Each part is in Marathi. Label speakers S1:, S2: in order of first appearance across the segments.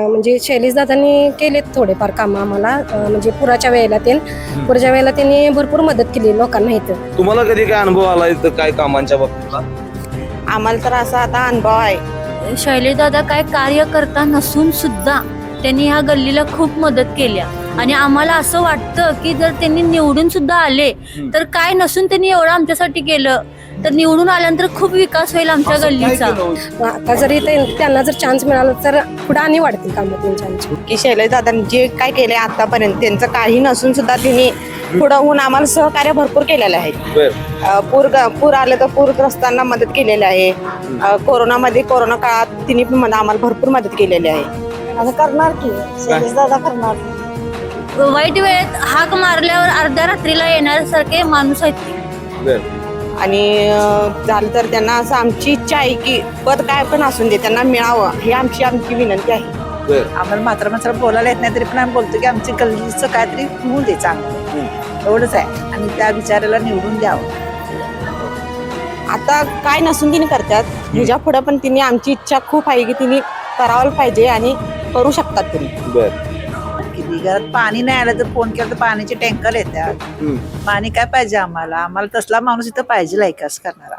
S1: म्हणजे शैलेश दादांनी केलेत थोडेफार काम आम्हाला म्हणजे पुराच्या वेळेला त्यांनी भरपूर मदत केली लोकांना इथं.
S2: तुम्हाला कधी काय अनुभव आला इथं काय कामांच्या बाबतीतला?
S3: आम्हाला तर असा आता अनुभव आहे.
S4: शैलेश दादा काय कार्यकर्ता नसून सुद्धा त्यांनी ह्या गल्लीला खूप मदत केल्या आणि आम्हाला असं वाटतं की जर त्यांनी निवडून सुद्धा आले तर काय नसून त्यांनी एवढं आमच्यासाठी केलं तर निवडून आल्यानंतर खूप विकास होईल आमच्या गल्लीचा.
S1: आता जरी त्यांना जर चान्स मिळाला तर पुढे आणि वाढतील कामं त्यांच्या.
S3: की शैलेश दादांनी जे काय केलंय आतापर्यंत त्यांचं काही नसून सुद्धा त्यांनी पुढं होऊन आम्हाला सहकार्य भरपूर केलेलं आहे. पूर आलं तर पूरग्रस्तांना मदत केलेली आहे. कोरोना काळात तिने पण आम्हाला भरपूर मदत केलेली आहे.
S1: आता करणार की शैलेश दादा करणार.
S4: वाईट वेळेत हाक मारल्यावर अर्ध्या रात्रीला येण्यासारखे माणूस आहेत.
S3: आणि झालं तर त्यांना असं आमची इच्छा आहे की पद काय पण असून दे त्यांना मिळावं ही आमची विनंती आहे.
S5: आम्हाला मात्र बोलायला येत नाही तरी पण आम्ही बोलतो की आमच्या गल्लीचं काहीतरी होऊ दे चांगलं, एवढंच आहे. आणि त्या विचाराला निवडून द्यावं. आता
S3: काय नसून तिने करतात ह्याच्या पुढे पण तिने आमची इच्छा खूप आहे की तिने करावं पाहिजे आणि करू शकतात तिने.
S5: किती घरात पाणी नाही आलं तर फोन केला तर पाण्याचे टँकर येतात. पाणी काय पाहिजे आम्हाला तसला माणूस इथं पाहिजे लायकास करणारा.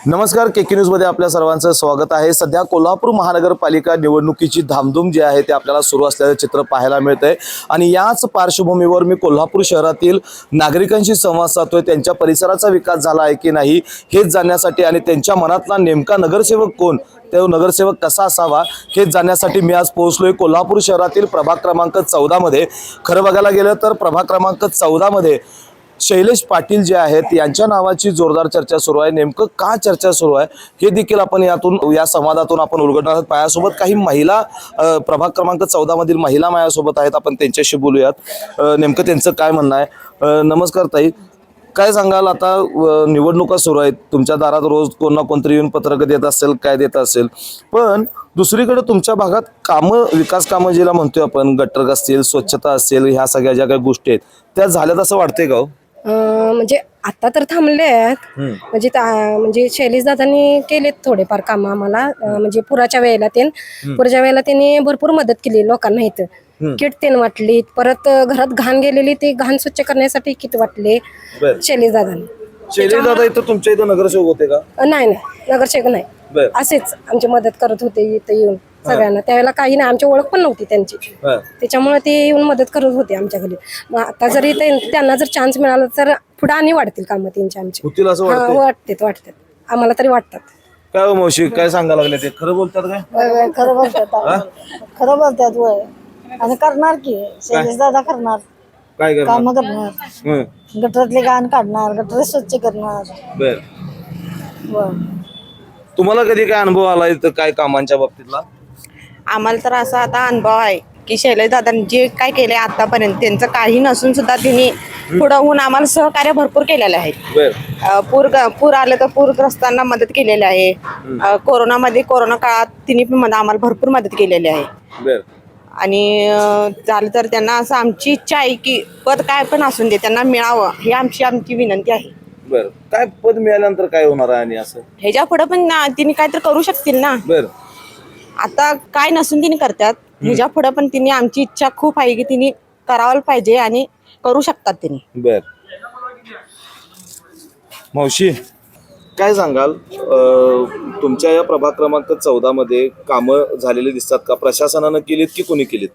S2: नमस्कार, केके न्यूज मध्ये आपल्या सर्वांचं स्वागत आहे. सध्या कोल्हापूर महानगरपालिका निवडणुकीची धामधूम जी आहे ते आपल्याला सुरू असल्याचं चित्र पाहायला मिळतंय आणि याच पार्श्वभूमीवर मी कोल्हापूर शहरातील नागरिकांशी संवाद साधतोय. त्यांच्या परिसराचा विकास झाला आहे की नाही हेच जाणण्यासाठी आणि त्यांच्या मनातला नेमका नगरसेवक कोण, तो नगरसेवक कसा असावा हे जाणण्यासाठी मी आज पोहोचलोय कोल्हापूर शहरातील प्रभाग क्रमांक 14 मध्ये. खरं बघायला गेलं तर प्रभाग क्रमांक 14 मध्ये शैलेश पाटील जे आहेत यांच्या नावाची जोरदार चर्चा सुरू आहे. नेमकं का चर्चा सुरू आहे हे देखील आपण या संवादातून आपण उलगडणार आहोत. माझ्यासोबत काही महिला प्रभाग क्रमांक 14 मधील महिला माझ्यासोबत आहेत. आपण त्यांच्याशी बोलूयात, नेमकं त्यांचं काय म्हणणं आहे. नमस्कार ताई, काय सांगाल? आता निवडणुका सुरू आहेत, तुमच्या दारात रोज कोण ना कोणतरी येऊन पत्रक देत असेल, काय देत असेल, पण दुसरीकडे तुमच्या भागात कामं, विकास कामं जिला म्हणतोय आपण, गटर असतील, स्वच्छता असेल, ह्या सगळ्या ज्या काही गोष्टी आहेत त्या झाल्यात असं वाटतंय का?
S1: म्हणजे आता तर थांबले आहेत. म्हणजे शैलेश दादांनी केलेत थोडेफार काम आम्हाला म्हणजे पुराच्या वेळेला त्यांनी भरपूर मदत केली लोकांना इथं. किट वाटली, परत घरात घाण गेलेली ती घाण स्वच्छ करण्यासाठी किट वाटले शैलेश दादांनी.
S2: शैलेश दादा इथं तुमच्या इथं नगरसेवक होते का?
S1: नाही, नगरसेवक नाही, असेच आमची मदत करत होते इथं येऊन सगळ्यांना. त्यावेळेला काही नाही, आमची ओळख पण नव्हती त्यांची, त्याच्यामुळे ते येऊन मदत करत होते आमच्या घरी. मग आता जरी त्यांना जर चान्स मिळाला तर पुढे आणि वाढतील कामं त्यांची आमची. वाटतात आम्हाला तरी वाटतात.
S2: काय हो मावशी, काय सांगायला लागले? ते खरं बोलतात काय?
S1: खरं बोलतात वय आणि करणार की शैलेश दादा करणार.
S2: काय
S1: काम करणार, गटरातले घाण काढणार, गटर स्वच्छ करणार.
S2: तुम्हाला कधी काय अनुभव आला इथं काय कामांच्या बाबतीतला?
S3: आम्हाला तर असा आता अनुभव आहे की शैलेश दादांनी जे काय केलंय आतापर्यंत त्यांचं काही नसून सुद्धा त्यांनी पुढं होऊन आम्हाला सहकार्य भरपूर केलेलं आहे. पूर आलं तर पूरग्रस्तांना मदत केलेली आहे. कोरोना काळात तिने पण आम्हाला भरपूर मदत केलेली आहे. आणि झालं तर त्यांना असं आमची इच्छा आहे की पद काय पण असून दे त्यांना मिळावं ही आमची विनंती आहे.
S2: काय पद मिळाल्यानंतर काय होणार आहे आणि असं
S3: ह्याच्या पुढे पण तिने काय तर करू शकतील ना. आता काय नसून तिने करतात ह्याच्या पुढे पण तिने आमची इच्छा खूप आहे की तिने करावं पाहिजे आणि करू शकतात तिने.
S2: मावशी, काय सांगाल? तुमच्या या प्रभाग क्रमांक 14 मध्ये कामं झालेली दिसतात का? प्रशासनानं केलीत की कोणी केलीत?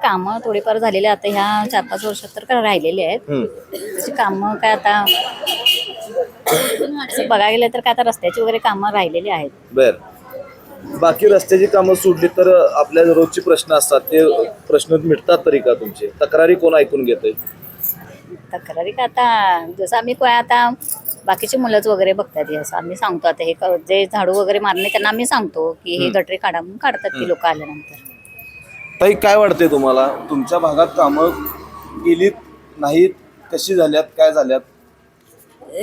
S4: कामं थोडीफार झालेली आता ह्या 4-5 वर्षात तर राहिलेली आहेत. त्याची कामं काय आता असं बघायला गेलं तर काय आता रस्त्याची वगैरे कामं राहिलेली आहेत.
S2: बाकी रस्त्याची कामं सोडली तर आपल्या रोजचे प्रश्न असतात, ते प्रश्न मिटतात तरी का? तुमचे तक्रारी कोण ऐकून घेतोय?
S4: तक्रारी का आता जसं आम्ही काय आता बाकीची मुलंच वगैरे बघतात हे, असं आम्ही सांगतो. आता हे जे झाडू वगैरे मारणे त्यांना आम्ही सांगतो की हे गटरी काढा म्हणून काढतात ती लोक आल्यानंतर.
S2: ताई, काय वाटतंय तुम्हाला? तुमच्या भागात कामं केलीत नाहीत, कशी झाल्यात, काय झाल्यात?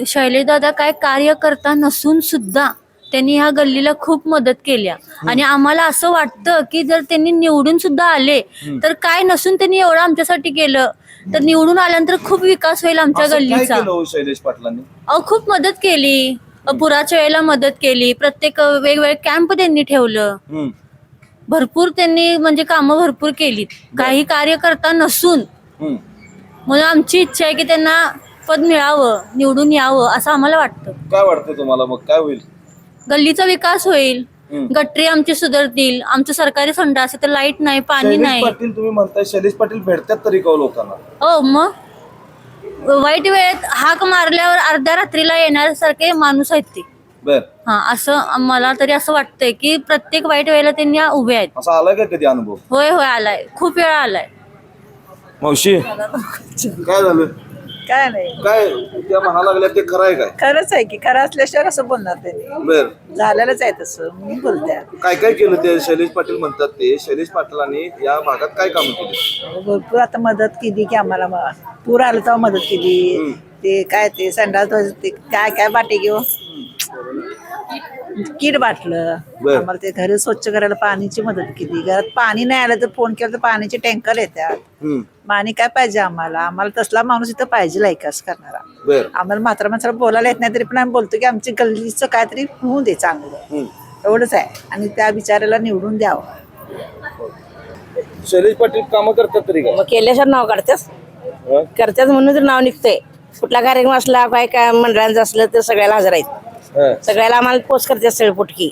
S4: शैलेश दादा काय कार्यकर्ता नसून सुद्धा त्यांनी ह्या गल्लीला खूप मदत केल्या आणि आम्हाला असं वाटतं की जर त्यांनी निवडून सुद्धा आले तर काय नसून त्यांनी एवढं आमच्यासाठी केलं तर निवडून आल्यानंतर खूप विकास होईल आमच्या गल्लीचा.
S2: शैलेश पाटलांनी
S4: खूप मदत केली, पुराच्या वेळेला मदत केली, प्रत्येक वेगवेगळे कॅम्प त्यांनी ठेवलं. भरपूर त्यांनी म्हणजे कामं भरपूर केलीत. काही कार्यकर्ता नसून म्हणून आमची इच्छा आहे की त्यांना पद मिळावं, निवडून यावं असं आम्हाला वाटतं.
S2: काय वाटतं तुम्हाला मग काय होईल?
S4: गल्लीचा विकास होईल, गटरी आमची सुधारतील, आमचं सरकारी संडास आहे तर लाईट नाही, पाणी
S2: शैलेश
S4: नाही.
S2: पाटील तुम्ही म्हणताय, शैलेश पाटील भेटतात तरी का लोकांना?
S4: हो मग वाईट वेळेत हाक मारल्यावर अर्ध्या रात्रीला येण्यासारखे माणूस आहेत ते.
S2: बर,
S4: हा असं मला तरी असं वाटतंय की प्रत्येक वाईट वेळेला त्यांनी उभे आहेत.
S2: असा आलाय का कधी अनुभव?
S4: होय होय आलाय, खूप वेळा आलाय.
S2: मावशी काय झालं?
S5: काय नाही,
S2: काय त्या म्हणा लागल्या ते खरं आहे काय?
S5: खरंच आहे की, खरं असल्याशिवाय कसं बोलणार त्यांनी?
S2: बर,
S5: झालेलंच आहे तसं, मी बोलते.
S2: काय काय केलं ते शैलेश पाटील म्हणतात? ते शैलेश पाटलांनी या भागात काय काम केली?
S5: भरपूर आता मदत केली की आम्हाला, पूर आलं तेव्हा मदत केली. ते काय ते संडास ते काय काय बाटे घेऊ किट बाटलं
S2: बरं.
S5: आम्हाला, ते घर स्वच्छ करायला पाणीची मदत केली. घरात पाणी नाही आलं तर फोन केला तर पाण्याचे टँकर येतात. पाणी काय पाहिजे आम्हाला? आम्हाला तसला माणूस इथं पाहिजे लायकास करणारा.
S2: बर,
S5: आम्हाला म्हातारा माणसाला बोलायला येत नाही तरी पण आम्ही बोलतो की आमची गल्लीचं काहीतरी होऊ दे चांगलं, एवढंच आहे. आणि त्या बिचाऱ्याला निवडून द्यावं.
S2: शैलेश पाटील कामं करतात तरी का?
S6: मग केल्याशिवाय नाव काढतेस, करतेच म्हणून तर नाव निघतंय. कुठला कार्यक्रम असला काय काय मंडळांचं असलं तर सगळ्याला हजर आहेत. सगळ्याला आम्हाला पोच करते सळपुटकी.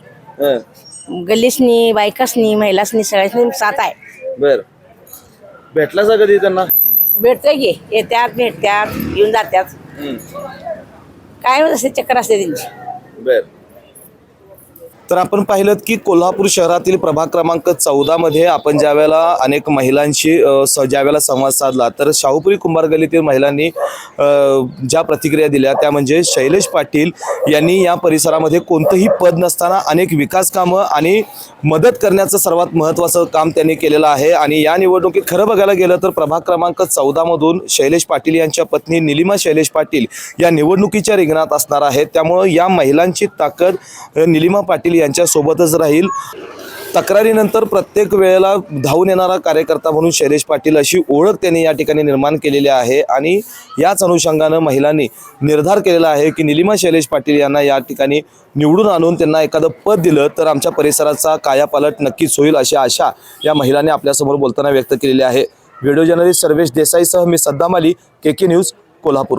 S6: गल्लीसनी, बायकासनी, महिलासनी सगळ्यासनी साथ आहे.
S2: बर, भेटला का कधी त्यांना?
S6: भेटतोय की, येत्यात भेटत्यात, येऊन जात्यात. काय असे चक्कर असते त्यांची.
S2: बर, तर आपण पाहिलं की कोल्हापूर शहरातील प्रभाग क्रमांक 14 मध्ये आपण ज्या वेळेला अनेक महिलांशी ज्या वेळेला संवाद साधला तर शाहूपुरी कुंभार गल्लीतील महिलांनी ज्या प्रतिक्रिया दिल्या त्या म्हणजे शैलेश पाटील यांनी या परिसरामध्ये कोणतंही पद नसताना अनेक विकास कामं आणि मदत करण्याचं सर्वात महत्त्वाचं काम त्यांनी केलेलं आहे. आणि या निवडणुकीत खरं बघायला गेलं तर प्रभाग क्रमांक 14 मधून शैलेश पाटील यांच्या पत्नी निलिमा शैलेश पाटील या निवडणुकीच्या रिंगणात असणार आहेत. त्यामुळं या महिलांची ताकद निलिमा पाटील यांच्या सोबतच राहील. तक्रारीनंतर प्रत्येक वेळेला धावून येणारा कार्यकर्ता म्हणून शैलेश पाटील अशी ओळख त्यांनी या ठिकाणी निर्माण केलेली आहे. आणि याच अनुषंगानं महिलांनी निर्धार केलेला आहे की निलिमा शैलेश पाटील यांना या ठिकाणी निवडून आणून त्यांना एखादं पद दिलं तर आमच्या परिसराचा कायापालट नक्कीच होईल अशी आशा या महिलांनी आपल्यासमोर बोलताना व्यक्त केलेली आहे. व्हिडिओ जर्नलिस्ट सर्वेश देसाईसह मी सद्दाम अली, KK न्यूज, कोल्हापूर.